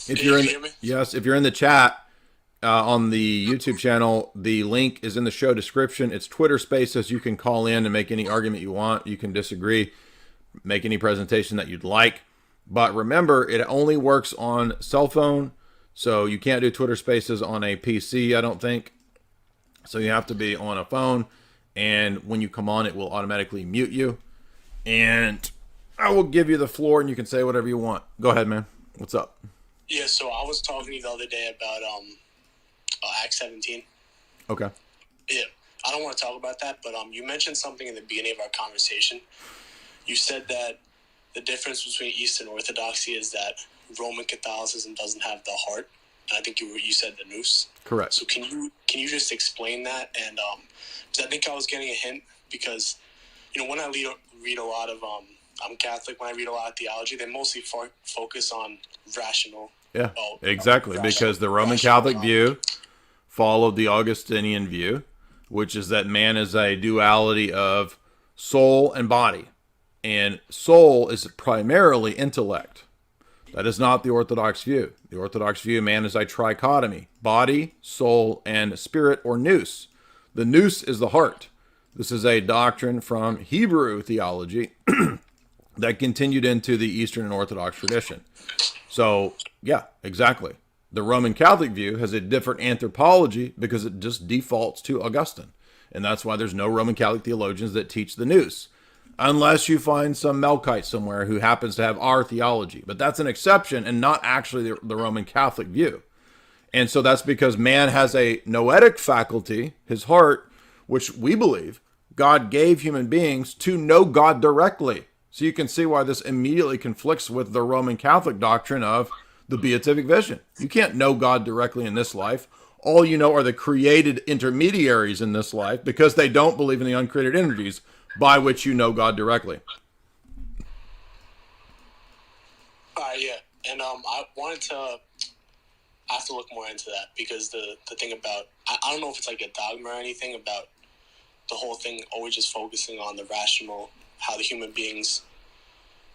If you you're in, hear me? yes, if you're in the chat on the YouTube channel, the link is in the show description. It's Twitter Spaces. You can call in and make any argument you want. You can disagree, make any presentation that you'd like. But remember, it only works on cell phone, so you can't do Twitter Spaces on a PC, I don't think. So you have to be on a phone, and when you come on, it will automatically mute you. And I will give you the floor, and you can say whatever you want. Go ahead, man. What's up? Yeah, so I was talking to you the other day about Acts 17. Okay. Yeah, I don't want to talk about that, but you mentioned something in the beginning of our conversation. You said that the difference between Eastern Orthodoxy is that Roman Catholicism doesn't have the heart, and I think you said the nous. Correct. So can you just explain that? And because I think I was getting a hint because when I read a lot of I'm Catholic. When I read a lot of theology, they mostly focus on rational. Yeah, exactly. Because the Roman Catholic view followed the Augustinian view, which is that man is a duality of soul and body. And soul is primarily intellect. That is not the Orthodox view. The Orthodox view, man is a trichotomy: body, soul, and spirit, or nous. The nous is the heart. This is a doctrine from Hebrew theology that continued into the Eastern and Orthodox tradition. So, yeah, exactly. The Roman Catholic view has a different anthropology because it just defaults to Augustine. And that's why there's no Roman Catholic theologians that teach the nous. Unless you find some Melkite somewhere who happens to have our theology. But that's an exception and not actually the Roman Catholic view. And so that's because man has a noetic faculty, his heart, which we believe God gave human beings to know God directly. So you can see why this immediately conflicts with the Roman Catholic doctrine of the beatific vision. You can't know God directly in this life. All you know are the created intermediaries in this life because they don't believe in the uncreated energies by which you know God directly. Yeah. And I wanted to, I have to look more into that because the thing about, I don't know if it's like a dogma or anything about the whole thing always just focusing on the rational, how the human beings.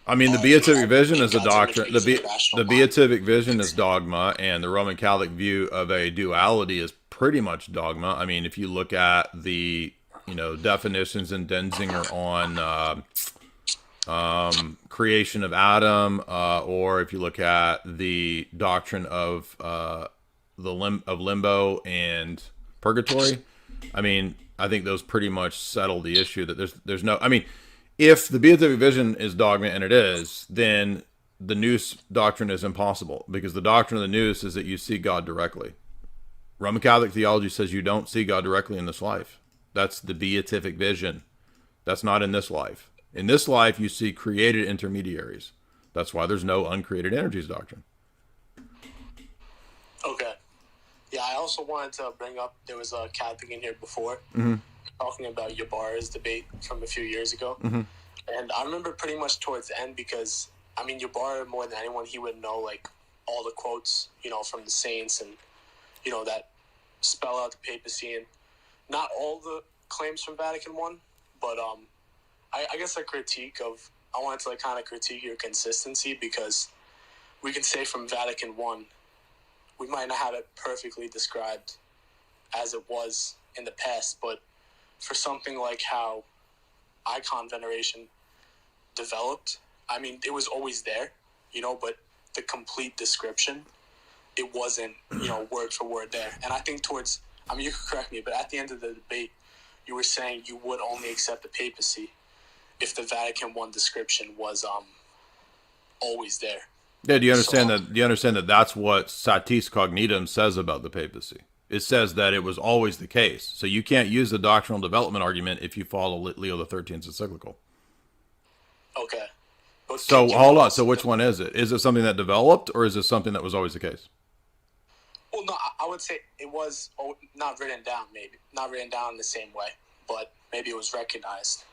I mean, the beatific vision is a God's doctrine. image, The beatific vision is dogma, and the Roman Catholic view of a duality is pretty much dogma. I mean, if you look at the definitions in Denzinger on creation of Adam, or if you look at the doctrine of limbo and purgatory, I mean, I think those pretty much settle the issue that there's no. I mean, if the beatific vision is dogma, and it is, then the nous doctrine is impossible because the doctrine of the nous is that you see God directly. Roman Catholic theology says you don't see God directly in this life. That's the beatific vision. That's not in this life. In this life, you see created intermediaries. That's why there's no uncreated energies doctrine. Okay. Yeah, I also wanted to bring up, there was a Catholic in here before talking about Ybarra's debate from a few years ago. And I remember pretty much towards the end because, I mean, Ybarra, more than anyone, he would know, like, all the quotes, from the saints and, that spell out the papacy. And not all the claims from Vatican I, but I guess a critique of, I wanted to, like, kind of critique your consistency because we can say from Vatican I, we might not have it perfectly described as it was in the past, but for something like how icon veneration developed, I mean, it was always there, but the complete description, it wasn't, word for word there. And I think you could correct me, but at the end of the debate, you were saying you would only accept the papacy if the Vatican I description was always there. Yeah, do you understand that? Do you understand that that's what Satis Cognitum says about the papacy? It says that it was always the case. So you can't use the doctrinal development argument if you follow Leo XIII's encyclical. Okay. But so hold on. So which one is it? Is it something that developed, or is it something that was always the case? Well, no, I would say it was not written down. Maybe not written down in the same way, but maybe it was recognized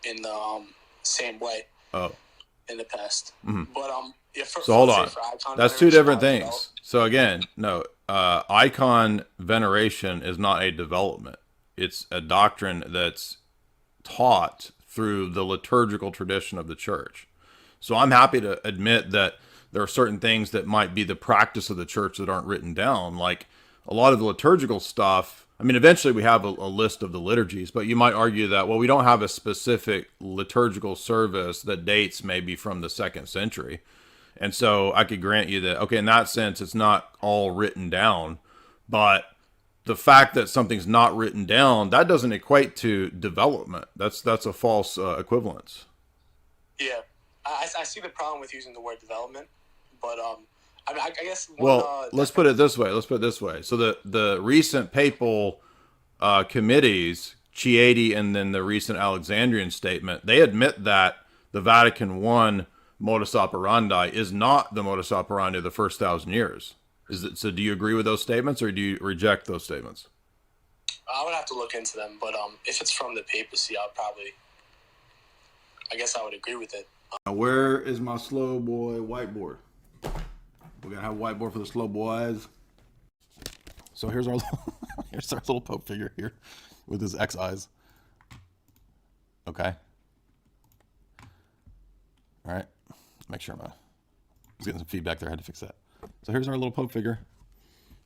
in the same way. Oh. In the past, but yeah. So hold on. That's two different things. So again, no, icon veneration is not a development. It's a doctrine that's taught through the liturgical tradition of the church. So I'm happy to admit that there are certain things that might be the practice of the church that aren't written down. Like a lot of the liturgical stuff. I mean, eventually we have a list of the liturgies, but you might argue that, well, we don't have a specific liturgical service that dates maybe from the 2nd century. And so I could grant you that, okay, in that sense, it's not all written down, but the fact that something's not written down, that doesn't equate to development. That's a false equivalence. Yeah, I see the problem with using the word development, but I mean, I guess. Let's put it this way. So the recent papal committees, Chieti and then the recent Alexandrian statement, they admit that the Vatican I modus operandi is not the modus operandi of the first 1,000 years. So do you agree with those statements, or do you reject those statements? I would have to look into them, but if it's from the papacy, I guess I would agree with it. Where is my slow boy whiteboard? We're gonna have a whiteboard for the slow boys. So here's our little Pope figure here with his X eyes. Okay. All right. Make sure I was getting some feedback there. I had to fix that. So here's our little Pope figure.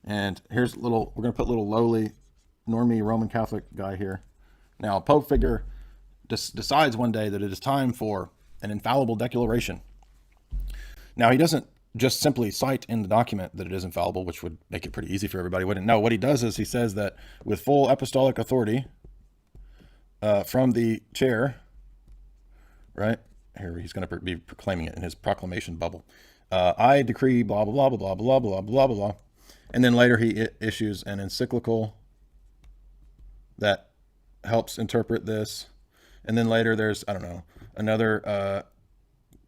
And we're going to put little lowly normie Roman Catholic guy here. Now, a Pope figure decides one day that it is time for an infallible declaration. Now, he doesn't just simply cite in the document that it is infallible, which would make it pretty easy for everybody, wouldn't it? No, what he does is he says that with full apostolic authority from the chair, right? Here, he's going to be proclaiming it in his proclamation bubble. I decree blah, blah, blah, blah, blah, blah, blah, blah, blah. And then later he issues an encyclical that helps interpret this. And then later there's, I don't know, another,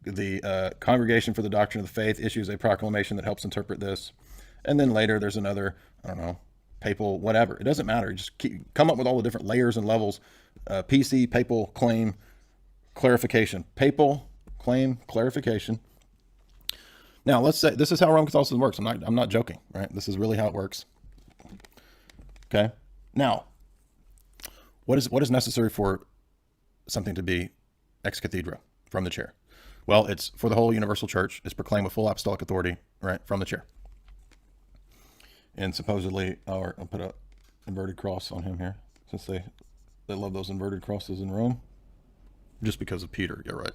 the Congregation for the Doctrine of the Faith issues a proclamation that helps interpret this. And then later there's another, I don't know, papal, whatever. It doesn't matter. Just come up with all the different layers and levels. PC, papal, claim, clarification. Papal, claim, clarification. Now, let's say this is how Roman Catholicism works. I'm not joking, right? This is really how it works. Okay. Now, what is necessary for something to be ex cathedra, from the chair? Well, it's for the whole universal church. It's proclaimed with full apostolic authority, right, from the chair. And supposedly, I'll put a inverted cross on him here, since they love those inverted crosses in Rome, just because of Peter. You're right.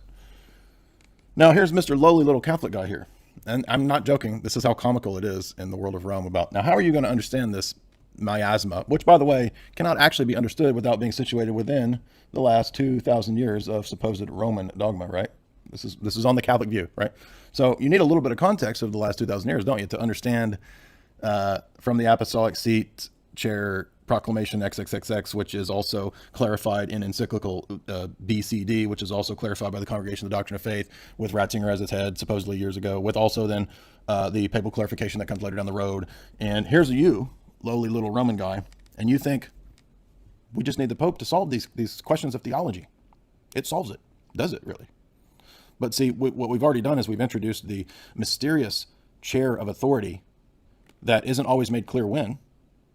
Now, here's Mr. Lowly little Catholic guy here. And I'm not joking. This is how comical it is in the world of Rome about, now, how are you going to understand this miasma, which, by the way, cannot actually be understood without being situated within the last 2,000 years of supposed Roman dogma, right? This is on the Catholic view, right? So you need a little bit of context of the last 2,000 years, don't you, to understand from the Apostolic Seat Chair Proclamation XXXX, which is also clarified in encyclical BCD, which is also clarified by the Congregation of the Doctrine of Faith, with Ratzinger as its head, supposedly years ago, with also then the papal clarification that comes later down the road. And here's you, lowly little Roman guy, and you think we just need the Pope to solve these questions of theology. It solves it. Does it really? But see, what we've already done is we've introduced the mysterious chair of authority that isn't always made clear when.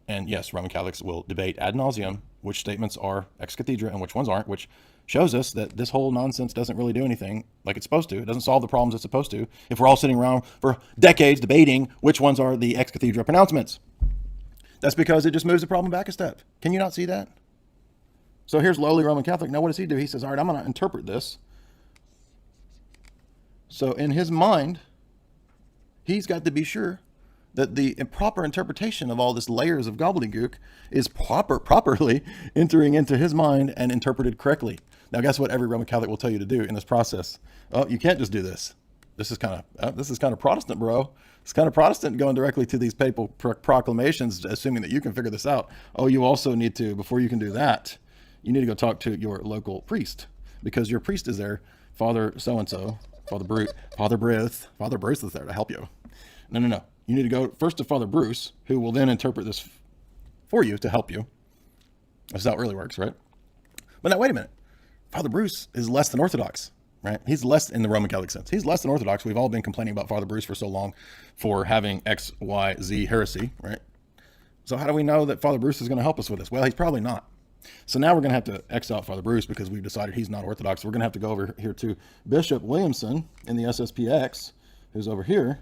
And yes, Roman Catholics will debate ad nauseum which statements are ex cathedra and which ones aren't, which shows us that this whole nonsense doesn't really do anything like it's supposed to. It doesn't solve the problems it's supposed to if we're all sitting around for decades debating which ones are the ex cathedra pronouncements. That's because it just moves the problem back a step. Can you not see that? So here's lowly Roman Catholic. Now what does he do? He says, all right, I'm going to interpret this. So in his mind, he's got to be sure that the proper interpretation of all this layers of gobbledygook is properly entering into his mind and interpreted correctly. Now, guess what every Roman Catholic will tell you to do in this process? Oh, you can't just do this. This is kind of Protestant, bro. It's kind of Protestant going directly to these papal proclamations, assuming that you can figure this out. Oh, you also need to, before you can do that, you need to go talk to your local priest, because your priest is there, Father so-and-so, Father Bruce is there to help you. No. You need to go first to Father Bruce, who will then interpret this for you to help you. That's how it really works, right? But now, wait a minute. Father Bruce is less than Orthodox, right? He's less in the Roman Catholic sense. He's less than Orthodox. We've all been complaining about Father Bruce for so long for having X, Y, Z heresy, right? So how do we know that Father Bruce is going to help us with this? Well, he's probably not. So now we're going to have to X out Father Bruce because we've decided he's not Orthodox. We're going to have to go over here to Bishop Williamson in the SSPX, who's over here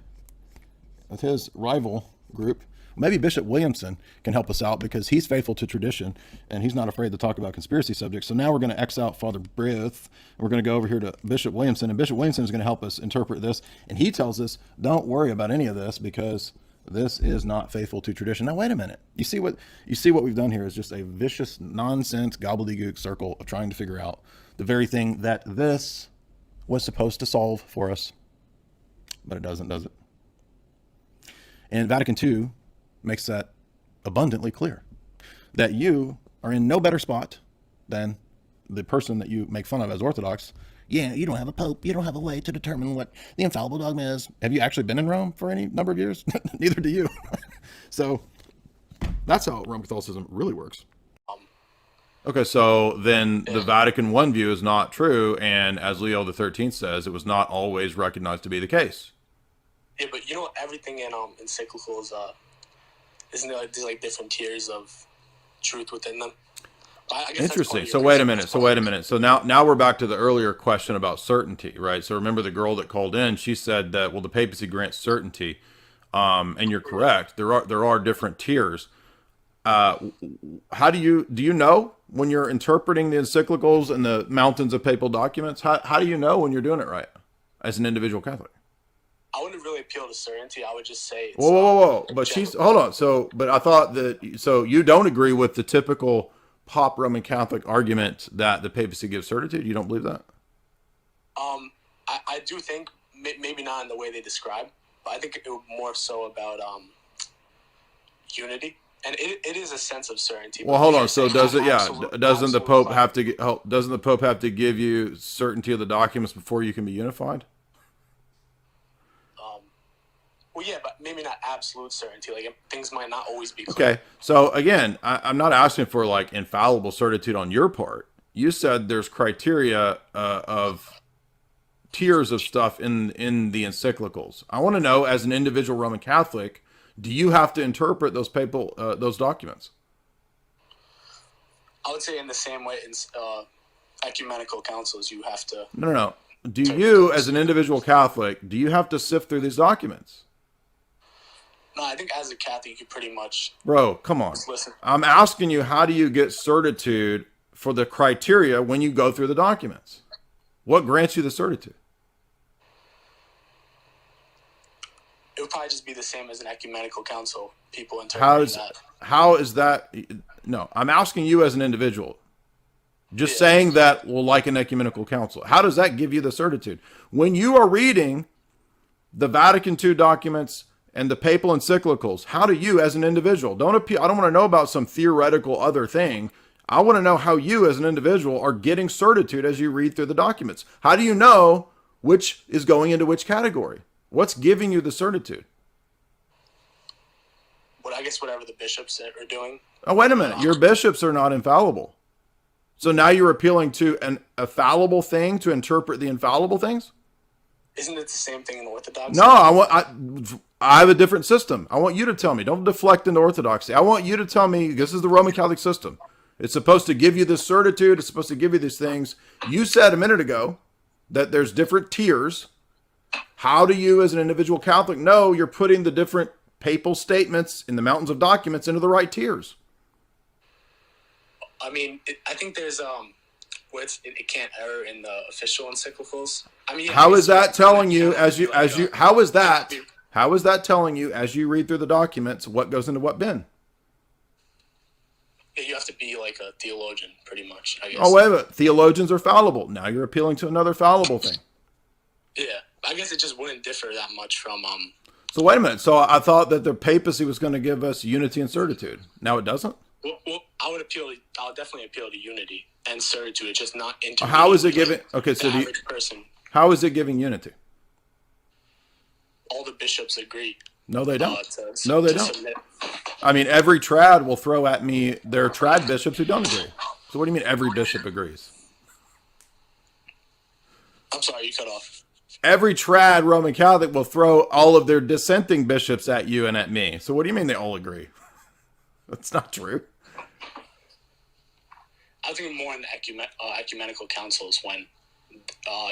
with his rival group. Maybe Bishop Williamson can help us out because he's faithful to tradition and he's not afraid to talk about conspiracy subjects. So now we're going to X out Father Brith. We're going to go over here to Bishop Williamson, and Bishop Williamson is going to help us interpret this. And he tells us, don't worry about any of this because this is not faithful to tradition. Now, wait a minute. You see what we've done here is just a vicious nonsense gobbledygook circle of trying to figure out the very thing that this was supposed to solve for us. But it doesn't, does it? And Vatican II makes that abundantly clear, that you are in no better spot than the person that you make fun of as Orthodox. Yeah, you don't have a pope. You don't have a way to determine what the infallible dogma is. Have you actually been in Rome for any number of years? Neither do you. So that's how Roman Catholicism really works. Okay, so then the Vatican I view is not true, and as Leo XIII says, it was not always recognized to be the case. Yeah, but you know, everything in encyclicals, isn't there like different tiers of truth within them? I guess interesting. So wait a minute. So now we're back to the earlier question about certainty, right? So remember the girl that called in, she said that, well, the papacy grants certainty. And you're correct. There are different tiers. How do you know when you're interpreting the encyclicals and the mountains of papal documents? How do you know when you're doing it right as an individual Catholic? I wouldn't really appeal to certainty. I would just say it's, whoa. But hold on. But I thought that, you don't agree with the typical pop Roman Catholic argument that the papacy gives certitude? You don't believe that? I do think, maybe not in the way they describe, but I think it more so about unity. And it is a sense of certainty. Well, hold on. So doesn't the Pope have to give you certainty of the documents before you can be unified? Well, yeah, but maybe not absolute certainty. Like, things might not always be clear. Okay. So again, I'm not asking for like infallible certitude on your part. You said there's criteria of tiers of stuff in the encyclicals. I want to know, as an individual Roman Catholic, do you have to interpret those those documents? I would say in the same way in ecumenical councils, you have to. No. Do you, as an individual Catholic, do you have to sift through these documents? No, I think as a Catholic, you pretty much. Bro, come on. Listen. I'm asking you, how do you get certitude for the criteria when you go through the documents? What grants you the certitude? It would probably just be the same as an ecumenical council. People interpret that. How is that? No, I'm asking you as an individual. Just saying that, well, like an ecumenical council. How does that give you the certitude? When you are reading the Vatican II documents and the papal encyclicals, how do you, as an individual, I don't want to know about some theoretical other thing. I want to know how you, as an individual, are getting certitude as you read through the documents. How do you know which is going into which category? What's giving you the certitude? Well, I guess whatever the bishops are doing. Oh, wait a minute. Your bishops are not infallible. So now you're appealing to a fallible thing to interpret the infallible things? Isn't it the same thing in Orthodoxy? No, I have a different system. I want you to tell me. Don't deflect into Orthodoxy. I want you to tell me, this is the Roman Catholic system. It's supposed to give you this certitude. It's supposed to give you these things. You said a minute ago that there's different tiers. How do you, as an individual Catholic, know you're putting the different papal statements in the mountains of documents into the right tiers? I mean, I think there's where it can't error in the official encyclicals. I mean, how is that telling you how is that telling you as you read through the documents what goes into what bin? Yeah, you have to be like a theologian, pretty much, I guess. Oh, wait a minute. Theologians are fallible. Now you're appealing to another fallible thing. Yeah, I guess it just wouldn't differ that much from So wait a minute. So I thought that the papacy was going to give us unity and certitude. Now it doesn't? Well, I would definitely appeal to unity and certitude. It's just not into. How is it giving? Okay, so average person. How is it giving unity? All the bishops agree. No, they don't. No, they don't. Submit. I mean, every trad will throw at me their trad bishops who don't agree. So what do you mean every bishop agrees? I'm sorry, you cut off. Every trad Roman Catholic will throw all of their dissenting bishops at you and at me. So what do you mean they all agree? That's not true. I think more in the ecumenical councils when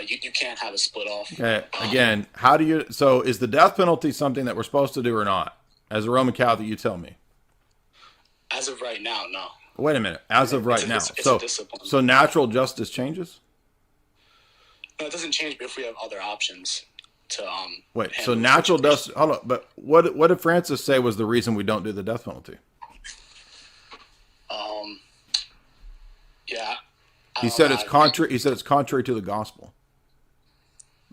You can't have a split off. Okay. Again, how do you? So, is the death penalty something that we're supposed to do or not? As a Roman Catholic, you tell me. As of right now, no. Wait a minute. As of right now, it's a discipline. So natural justice changes. No, it doesn't change. But if we have other options to Wait. So natural justice. Hold on. But what did Francis say was the reason we don't do the death penalty? Yeah. He said it's contrary. He said it's contrary to the gospel.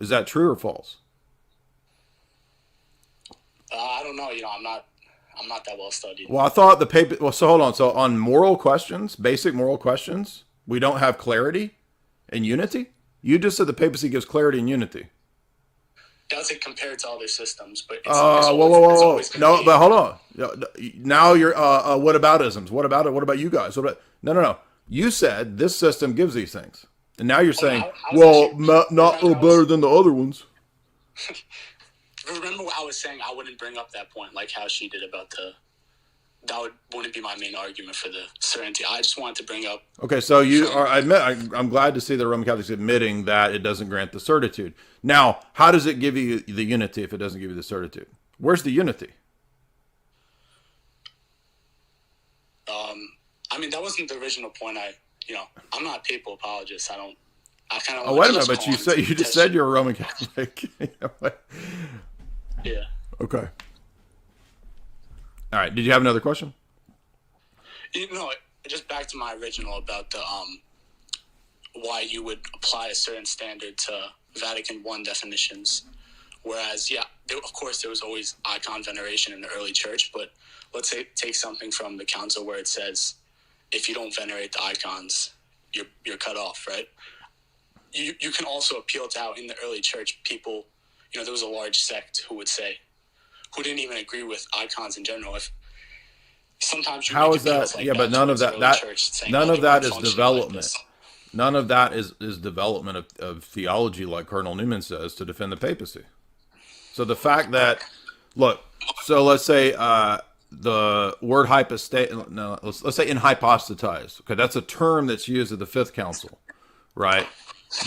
Is that true or false? I don't know. I'm not that well studied. Well, I thought the paper. Well, so hold on. So on moral questions, basic moral questions, we don't have clarity and unity. You just said the papacy gives clarity and unity. Does it compared to other systems? But whoa. No, but hold on. Now you're whataboutisms. What about it? What about you guys? No. You said this system gives these things, and now you're saying, not better than the other ones. Remember what I was saying? I wouldn't bring up that point, like how she did about wouldn't be my main argument for the certainty. I just wanted to bring up. Okay, so I'm glad to see the Roman Catholics admitting that it doesn't grant the certitude. Now, how does it give you the unity if it doesn't give you the certitude? Where's the unity? That wasn't the original point. I'm not a papal apologist. I kind of. Oh, wait a minute, but you just said you're a Roman Catholic. Yeah. Okay. All right. Did you have another question? Just back to my original about the why you would apply a certain standard to Vatican I definitions, whereas of course there was always icon veneration in the early church, but let's say take something from the council where it says if you don't venerate the icons, you're cut off, right? You can also appeal to how in the early church people, there was a large sect who didn't even agree with icons in general. If sometimes how is that? Like but none of that is development. None of that is development of theology, like Cardinal Newman says, to defend the papacy. So the fact that, let's say the word hypostate. No, let's say inhypostatize. Okay, that's a term that's used at the Fifth Council, right,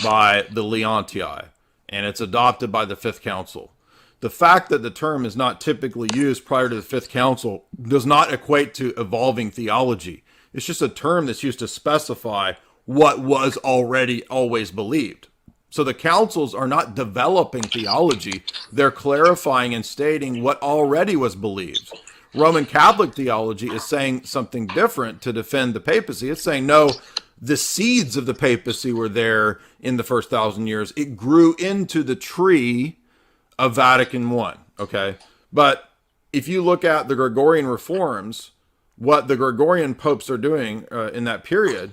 by the Leontii, and it's adopted by the Fifth Council. The fact that the term is not typically used prior to the Fifth Council does not equate to evolving theology. It's just a term that's used to specify what was already always believed. So the councils are not developing theology. They're clarifying and stating what already was believed. Roman Catholic theology is saying something different to defend the papacy. It's saying, no, the seeds of the papacy were there in the first 1,000 years. It grew into the tree of Vatican I, okay? But if you look at the Gregorian reforms, what the Gregorian popes are doing in that period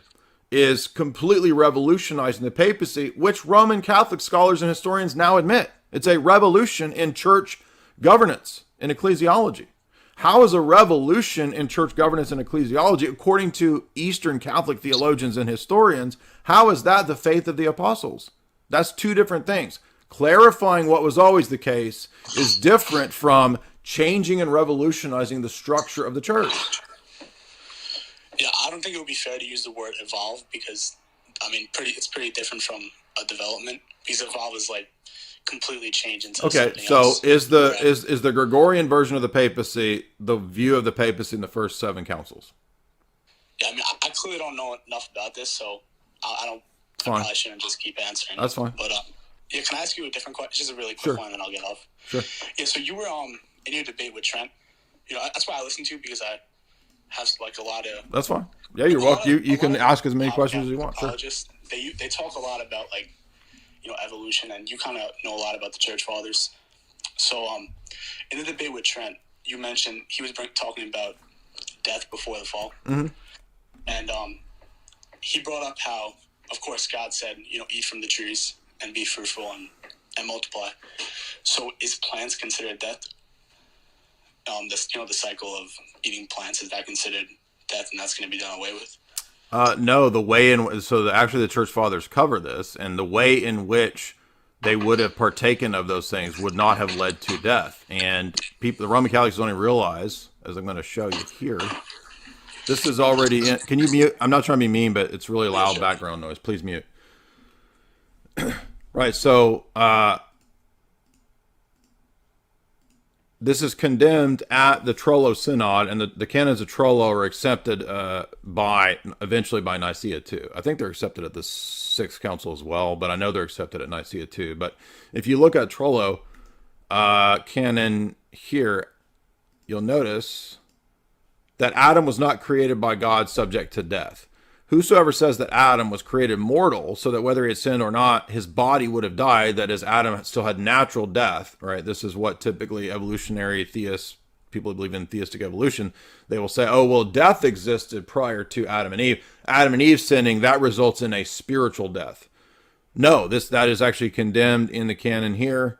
is completely revolutionizing the papacy, which Roman Catholic scholars and historians now admit. It's a revolution in church governance and ecclesiology. How is a revolution in church governance and ecclesiology, according to Eastern Catholic theologians and historians, how is that the faith of the apostles? That's two different things. Clarifying what was always the case is different from changing and revolutionizing the structure of the church. Yeah, I don't think it would be fair to use the word evolve because, it's pretty different from a development because evolve is like completely change into something else. Is the Gregorian version of the papacy the view of the papacy in the first 7 councils? Yeah, I clearly don't know enough about this, so I probably shouldn't just keep answering. That's fine. But can I ask you a different question? Just a really quick one, and then I'll get off. Sure. Yeah, so you were in your debate with Trent. That's why I listen to you because I have like a lot of. That's fine. Yeah, you're welcome. You can ask as many questions as you want. Sure. They talk a lot about evolution, and you kind of know a lot about the church fathers. So in the debate with Trent, you mentioned he was talking about death before the fall, and he brought up how, of course, God said, eat from the trees and be fruitful and multiply. So is plants considered death? The cycle of eating plants, is that considered death, and that's going to be done away with? No, actually the church fathers cover this, and the way in which they would have partaken of those things would not have led to death. And the Roman Catholics don't even realize, as I'm going to show you here, this is already in. Can you mute? I'm not trying to be mean, but it's really loud background noise. Please mute. Right. So this is condemned at the Trullo Synod, and the canons of Trullo are accepted eventually by Nicaea too. I think they're accepted at the Sixth Council as well, but I know they're accepted at Nicaea too. But if you look at Trullo canon here, you'll notice that Adam was not created by God subject to death. Whosoever says that Adam was created mortal, so that whether he had sinned or not, his body would have died, that is, Adam still had natural death, right? This is what typically evolutionary theists, people who believe in theistic evolution, they will say, oh, well, death existed prior to Adam and Eve. Adam and Eve sinning, that results in a spiritual death. No, that is actually condemned in the canon here,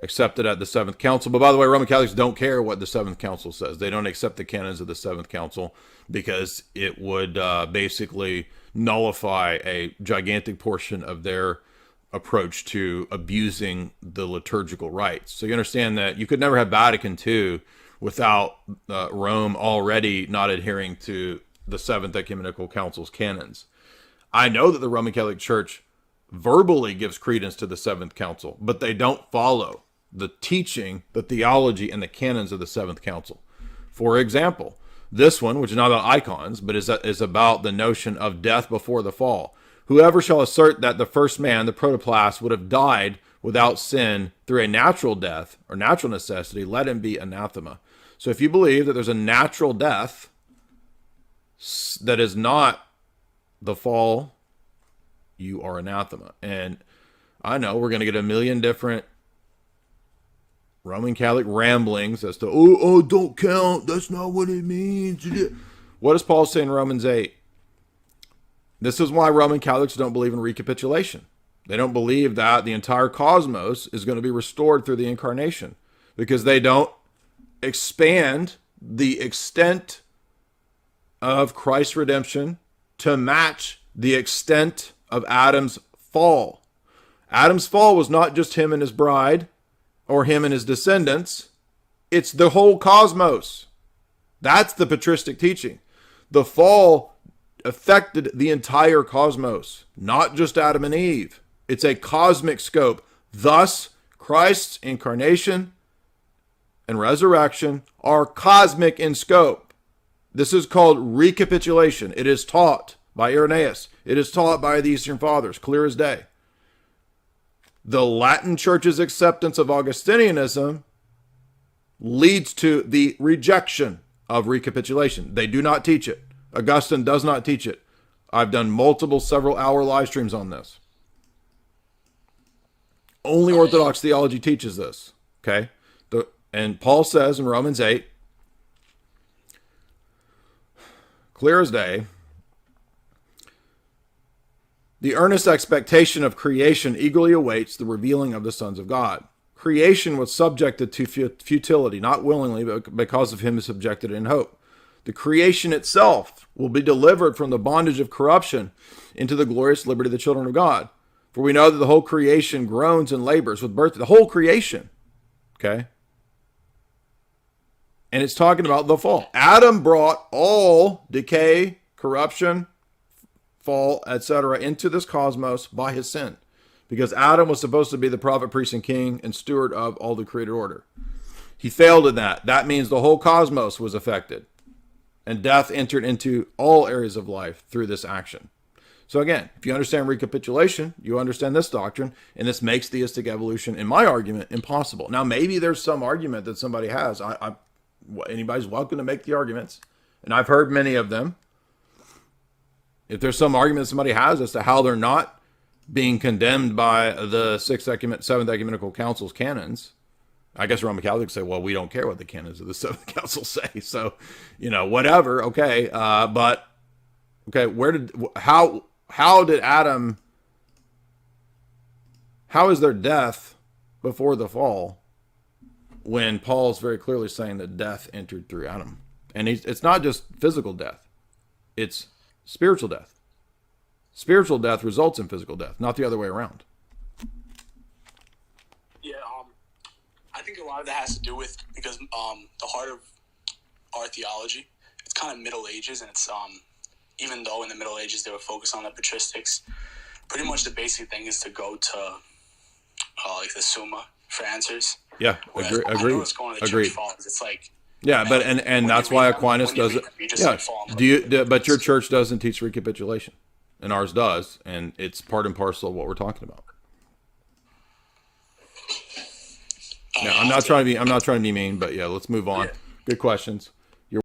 accepted at the Seventh Council. But by the way, Roman Catholics don't care what the Seventh Council says. They don't accept the canons of the Seventh Council because it would basically nullify a gigantic portion of their approach to abusing the liturgical rites. So you understand that you could never have Vatican II without Rome already not adhering to the Seventh Ecumenical Council's canons. I know that the Roman Catholic Church verbally gives credence to the Seventh Council, but they don't follow the teaching, the theology, and the canons of the Seventh Council. For example, this one, which is not about icons, but is about the notion of death before the fall. Whoever shall assert that the first man, the protoplast, would have died without sin through a natural death or natural necessity, let him be anathema. So if you believe that there's a natural death that is not the fall, you are anathema. And I know we're going to get a million different Roman Catholic ramblings as to, oh, don't count. That's not what it means. What does Paul say in Romans 8? This is why Roman Catholics don't believe in recapitulation. They don't believe that the entire cosmos is going to be restored through the incarnation, because they don't expand the extent of Christ's redemption to match the extent of Adam's fall. Adam's fall was not just him and his bride or him and his descendants. It's the whole cosmos. That's the patristic teaching. The fall affected the entire cosmos, not just Adam and Eve. It's a cosmic scope. Thus, Christ's incarnation and resurrection are cosmic in scope. This is called recapitulation. It is taught by Irenaeus. It is taught by the Eastern Fathers, clear as day. The Latin Church's acceptance of Augustinianism leads to the rejection of recapitulation. They do not teach it. Augustine does not teach it. I've done multiple several-hour live streams on this. Only Orthodox theology teaches this. Okay? And Paul says in Romans 8, clear as day, the earnest expectation of creation eagerly awaits the revealing of the sons of God. Creation was subjected to futility, not willingly, but because of him who subjected it in hope. The creation itself will be delivered from the bondage of corruption into the glorious liberty of the children of God. For we know that the whole creation groans and labors with birth. The whole creation. Okay? And it's talking about the fall. Adam brought all decay, corruption, fall, etc. into this cosmos by his sin. Because Adam was supposed to be the prophet, priest, and king and steward of all the created order. He failed in that. That means the whole cosmos was affected. And death entered into all areas of life through this action. So again, if you understand recapitulation, you understand this doctrine, and this makes theistic evolution, in my argument, impossible. Now, maybe there's some argument that somebody has. Anybody's welcome to make the arguments, and I've heard many of them. If there's some argument somebody has as to how they're not being condemned by the Seventh Ecumenical Council's canons, I guess Roman Catholics say, well, we don't care what the canons of the Seventh Council say. So, whatever. Okay. But okay, how did Adam, how is there death before the fall when Paul's very clearly saying that death entered through Adam? And it's not just physical death. It's spiritual death. Spiritual death results in physical death, not the other way around. Yeah, I think a lot of that has to do with because the heart of our theology, it's kind of Middle Ages, and it's even though in the Middle Ages they were focused on the patristics, pretty much the basic thing is to go to like the Summa for answers. Yeah, Whereas I agree. know it's going to church fathers. It's like, Yeah, but and that's why Aquinas doesn't. Yeah, like, but your church doesn't teach recapitulation, and ours does, and it's part and parcel of what we're talking about. Yeah, I'm not trying to be mean, but yeah, let's move on. Good questions.